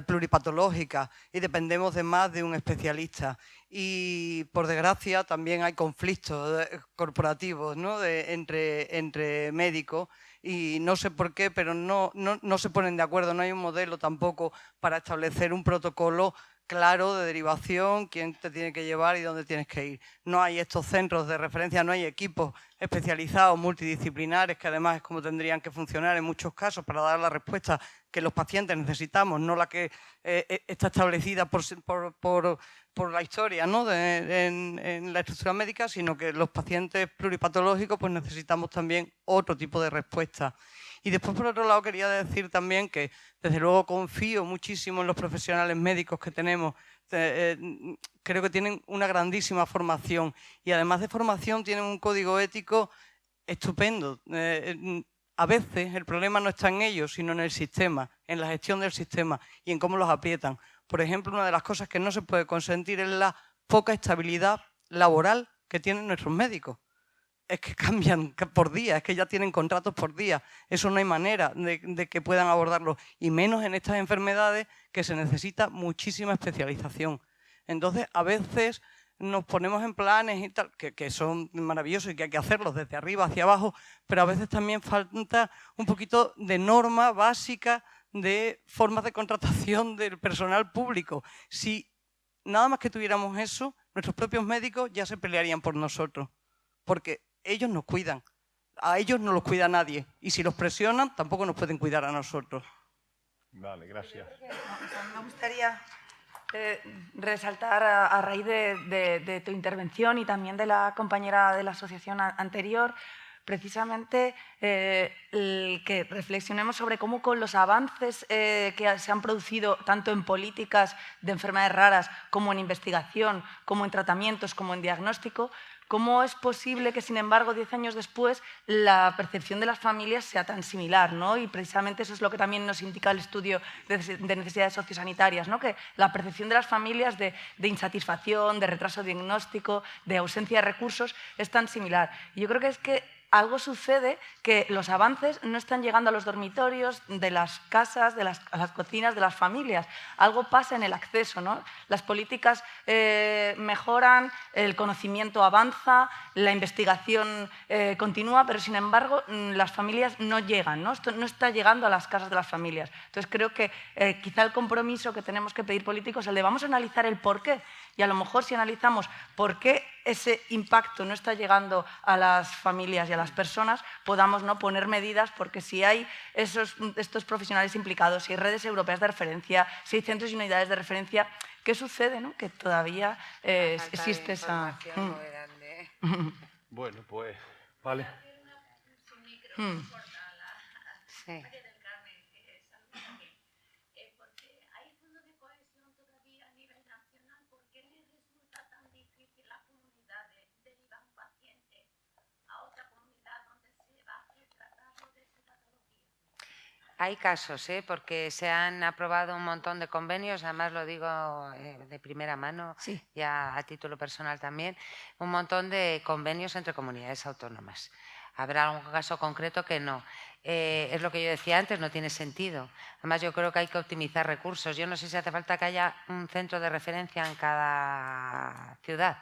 pluripatológicas y dependemos de más de un especialista. Y por desgracia también hay conflictos corporativos, ¿no? entre médicos, y no sé por qué, pero no se ponen de acuerdo, no hay un modelo tampoco para establecer un protocolo claro de derivación, quién te tiene que llevar y dónde tienes que ir. No hay estos centros de referencia, no hay equipos especializados, multidisciplinares, que además es como tendrían que funcionar en muchos casos para dar la respuesta que los pacientes necesitamos, no la que está establecida por la historia, ¿no? en la estructura médica, sino que los pacientes pluripatológicos pues necesitamos también otro tipo de respuesta. Y después, por otro lado, quería decir también que, desde luego, confío muchísimo en los profesionales médicos que tenemos. Creo que tienen una grandísima formación y, además de formación, tienen un código ético estupendo. A veces el problema no está en ellos, sino en el sistema, en la gestión del sistema y en cómo los aprietan. Por ejemplo, una de las cosas que no se puede consentir es la poca estabilidad laboral que tienen nuestros médicos. Es que cambian por día, es que ya tienen contratos por día. Eso no hay manera de que puedan abordarlo, y menos en estas enfermedades que se necesita muchísima especialización. Entonces, a veces nos ponemos en planes y tal, que son maravillosos y que hay que hacerlos desde arriba hacia abajo, pero a veces también falta un poquito de norma básica de formas de contratación del personal público. Si nada más que tuviéramos eso, nuestros propios médicos ya se pelearían por nosotros, porque ellos nos cuidan, a ellos no los cuida nadie, y si los presionan tampoco nos pueden cuidar a nosotros. Vale, gracias. Me gustaría resaltar a raíz de tu intervención y también de la compañera de la asociación anterior, precisamente que reflexionemos sobre cómo con los avances que se han producido tanto en políticas de enfermedades raras como en investigación, como en tratamientos, como en diagnóstico, cómo es posible que, sin embargo, 10 años después, la percepción de las familias sea tan similar, ¿no? Y precisamente eso es lo que también nos indica el estudio de necesidades sociosanitarias, ¿no? Que la percepción de las familias de insatisfacción, de retraso diagnóstico, de ausencia de recursos es tan similar. Y yo creo que es que algo sucede, que los avances no están llegando a los dormitorios de las casas, a las cocinas de las familias. Algo pasa en el acceso, ¿no? Las políticas mejoran, el conocimiento avanza, la investigación continúa, pero sin embargo las familias no llegan, ¿no? Esto no está llegando a las casas de las familias. Entonces creo que quizá el compromiso que tenemos que pedir políticos es el de vamos a analizar el porqué, y a lo mejor si analizamos por qué ese impacto no está llegando a las familias y a las personas, podamos, ¿no?, poner medidas, porque si hay estos profesionales implicados, si hay redes europeas de referencia, si hay centros y unidades de referencia, ¿qué sucede, no? Que todavía existe esa... Bueno, pues, vale. Sí. Hay casos, porque se han aprobado un montón de convenios, además lo digo de primera mano, Sí. ya a título personal también, un montón de convenios entre comunidades autónomas. Habrá algún caso concreto que no. Es lo que yo decía antes, no tiene sentido. Además, yo creo que hay que optimizar recursos. Yo no sé si hace falta que haya un centro de referencia en cada ciudad.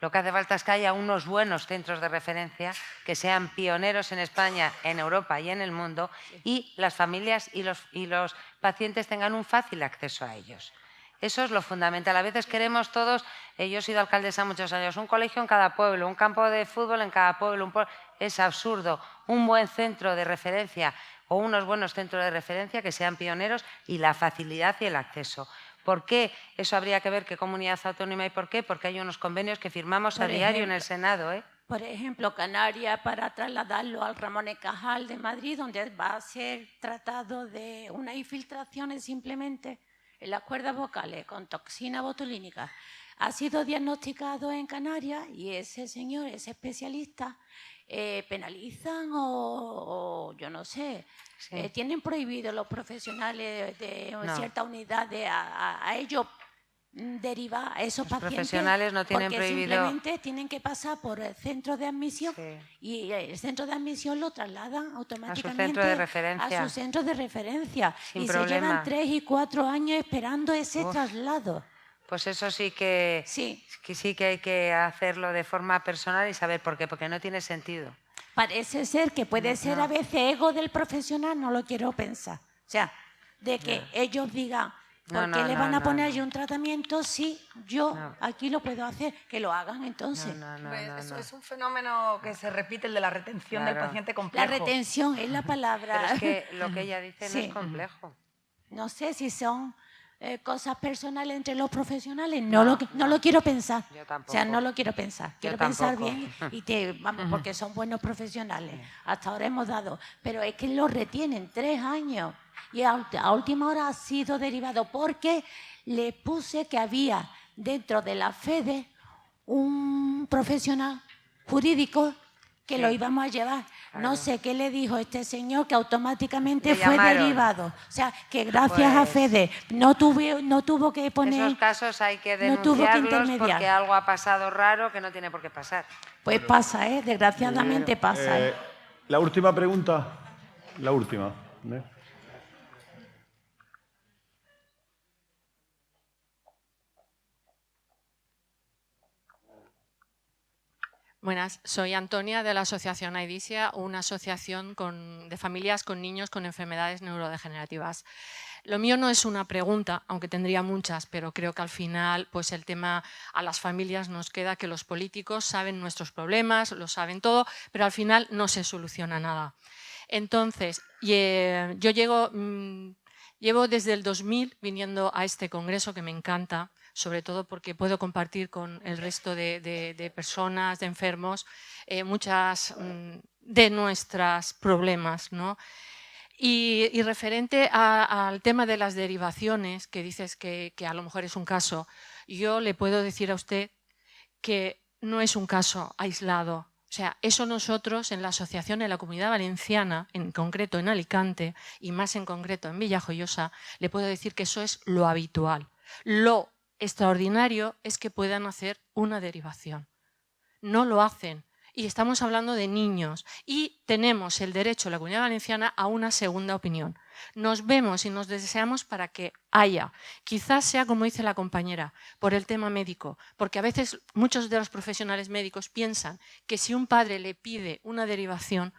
Lo que hace falta es que haya unos buenos centros de referencia que sean pioneros en España, en Europa y en el mundo, y las familias y los pacientes tengan un fácil acceso a ellos. Eso es lo fundamental. A veces queremos todos, yo he sido alcaldesa muchos años, un colegio en cada pueblo, un campo de fútbol en cada pueblo. Es absurdo. Un buen centro de referencia o unos buenos centros de referencia que sean pioneros, y la facilidad y el acceso. ¿Por qué? Eso habría que ver qué comunidad autónoma y por qué, porque hay unos convenios que firmamos a diario en el Senado, ¿eh? Por ejemplo, Canarias, para trasladarlo al Ramón y Cajal de Madrid, donde va a ser tratado de unas infiltraciones simplemente en las cuerdas vocales con toxina botulínica. Ha sido diagnosticado en Canarias y ese señor, ese especialista, penalizan o yo no sé, Sí. tienen prohibido los profesionales de No. cierta unidad a ellos derivar a esos pacientes, profesionales no tienen porque prohibido- simplemente tienen que pasar por el centro de admisión y el centro de admisión lo trasladan automáticamente centro de referencia. a su centro de referencia. Sin y problema. se llevan 3 y 4 años esperando ese Uf. traslado. Pues eso sí que hay que hacerlo de forma personal y saber por qué, porque no tiene sentido. Parece ser que puede ser a veces ego del profesional, no lo quiero pensar. O sea, de que ellos digan, ¿por qué le van a poner yo un tratamiento si yo aquí lo puedo hacer? Que lo hagan entonces. Pues eso es un fenómeno que se repite, el de la retención del Claro. paciente complejo. La retención es la palabra. Pero es que lo que ella dice no Sí. es complejo. No sé si son cosas personales entre los profesionales, no lo quiero pensar. Yo tampoco. O sea, no lo quiero pensar. Yo Quiero pensar tampoco. bien vamos, porque son buenos profesionales. Hasta ahora hemos dado. Pero es que lo retienen 3 años. Y a última hora ha sido derivado porque le puse que había dentro de la FEDE un profesional jurídico que lo íbamos a llevar. No sé qué le dijo este señor que automáticamente Le fue llamaron. derivado. O sea, que gracias a Pues- FEDE no tuvo que poner... Esos casos hay que no tuvo que denunciarlos intermediar. porque algo ha pasado raro que no tiene por qué pasar. Pues pasa, desgraciadamente pasa. La última pregunta. La última. ¿eh? Buenas, soy Antonia de la Asociación Aidisia, una asociación de familias con niños con enfermedades neurodegenerativas. Lo mío no es una pregunta, aunque tendría muchas, pero creo que al final pues el tema a las familias nos queda que los políticos saben nuestros problemas, lo saben todo, pero al final no se soluciona nada. Entonces, yo llevo desde el 2000 viniendo a este congreso que me encanta, sobre todo porque puedo compartir con el resto de personas, de enfermos, muchas de nuestros problemas, ¿no? Y referente al tema de las derivaciones, que dices que a lo mejor es un caso, yo le puedo decir a usted que no es un caso aislado. O sea, eso nosotros en la asociación, en la Comunidad Valenciana, en concreto en Alicante y más en concreto en Villajoyosa, le puedo decir que eso es lo habitual. Lo extraordinario es que puedan hacer una derivación. No lo hacen. Y estamos hablando de niños. Y tenemos el derecho, la Comunidad Valenciana, a una segunda opinión. Nos vemos y nos deseamos para que haya. Quizás sea, como dice la compañera, por el tema médico. Porque a veces muchos de los profesionales médicos piensan que si un padre le pide una derivación,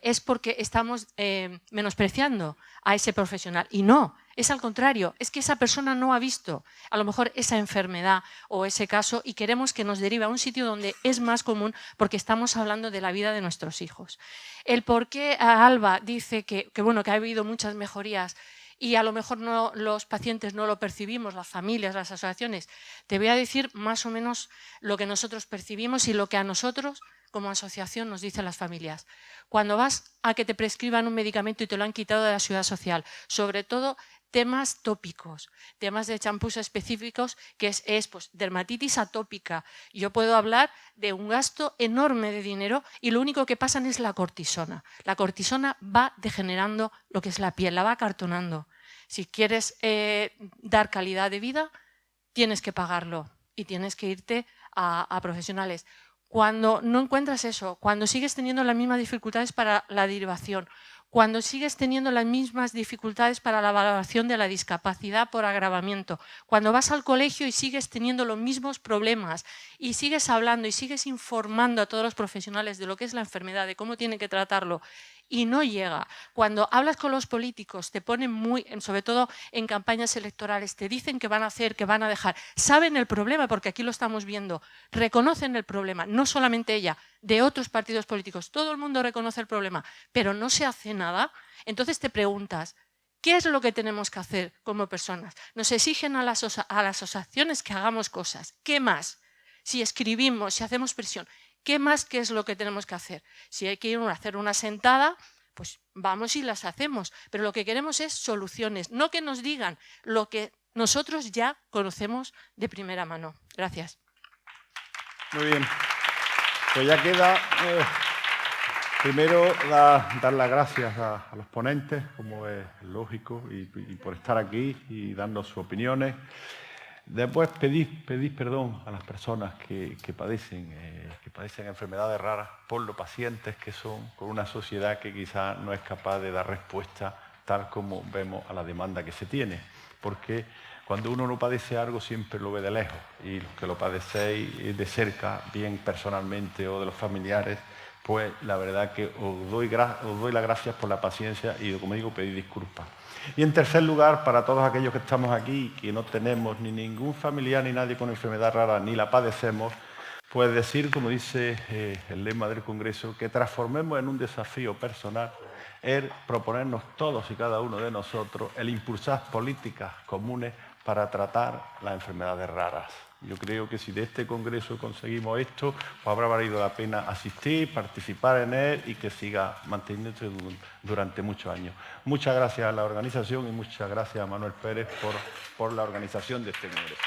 es porque estamos menospreciando a ese profesional. Y no, es al contrario, es que esa persona no ha visto a lo mejor esa enfermedad o ese caso y queremos que nos derive a un sitio donde es más común porque estamos hablando de la vida de nuestros hijos. El por qué Alba dice que ha habido muchas mejorías y a lo mejor los pacientes no lo percibimos, las familias, las asociaciones, te voy a decir más o menos lo que nosotros percibimos y lo que a nosotros como asociación nos dicen las familias. Cuando vas a que te prescriban un medicamento y te lo han quitado de la seguridad social, sobre todo temas tópicos, temas de champús específicos, que es pues, dermatitis atópica. Yo puedo hablar de un gasto enorme de dinero y lo único que pasan es la cortisona. La cortisona va degenerando lo que es la piel, la va acartonando. Si quieres dar calidad de vida, tienes que pagarlo y tienes que irte a profesionales. Cuando no encuentras eso, cuando sigues teniendo las mismas dificultades para la derivación, cuando sigues teniendo las mismas dificultades para la valoración de la discapacidad por agravamiento, cuando vas al colegio y sigues teniendo los mismos problemas y sigues hablando y sigues informando a todos los profesionales de lo que es la enfermedad, de cómo tienen que tratarlo y no llega, cuando hablas con los políticos te ponen sobre todo en campañas electorales, te dicen que van a hacer, que van a dejar, saben el problema porque aquí lo estamos viendo, reconocen el problema, no solamente ella, de otros partidos políticos, todo el mundo reconoce el problema, pero no se hace nada, entonces te preguntas, ¿Qué es lo que tenemos que hacer como personas? Nos exigen a las asociaciones que hagamos cosas. ¿Qué más? Si escribimos, si hacemos presión, ¿qué más? ¿Qué es lo que tenemos que hacer? Si hay que ir a hacer una sentada, pues vamos y las hacemos. Pero lo que queremos es soluciones, no que nos digan lo que nosotros ya conocemos de primera mano. Gracias. Muy bien. Pues ya queda, primero, dar las gracias a los ponentes, como es lógico, y por estar aquí y darnos sus opiniones. Después pedir perdón a las personas que padecen enfermedades raras por lo pacientes que son, con una sociedad que quizás no es capaz de dar respuesta tal como vemos a la demanda que se tiene. Porque cuando uno no padece algo siempre lo ve de lejos, y los que lo padecéis de cerca, bien personalmente o de los familiares, pues la verdad que os doy las gracias por la paciencia y, como digo, pedir disculpas. Y en tercer lugar, para todos aquellos que estamos aquí, que no tenemos ni ningún familiar ni nadie con enfermedad rara, ni la padecemos, pues decir, como dice el lema del Congreso, que transformemos en un desafío personal el proponernos todos y cada uno de nosotros el impulsar políticas comunes para tratar las enfermedades raras. Yo creo que si de este Congreso conseguimos esto, pues habrá valido la pena asistir, participar en él y que siga manteniéndose durante muchos años. Muchas gracias a la organización y muchas gracias a Manuel Pérez por la organización de este Congreso.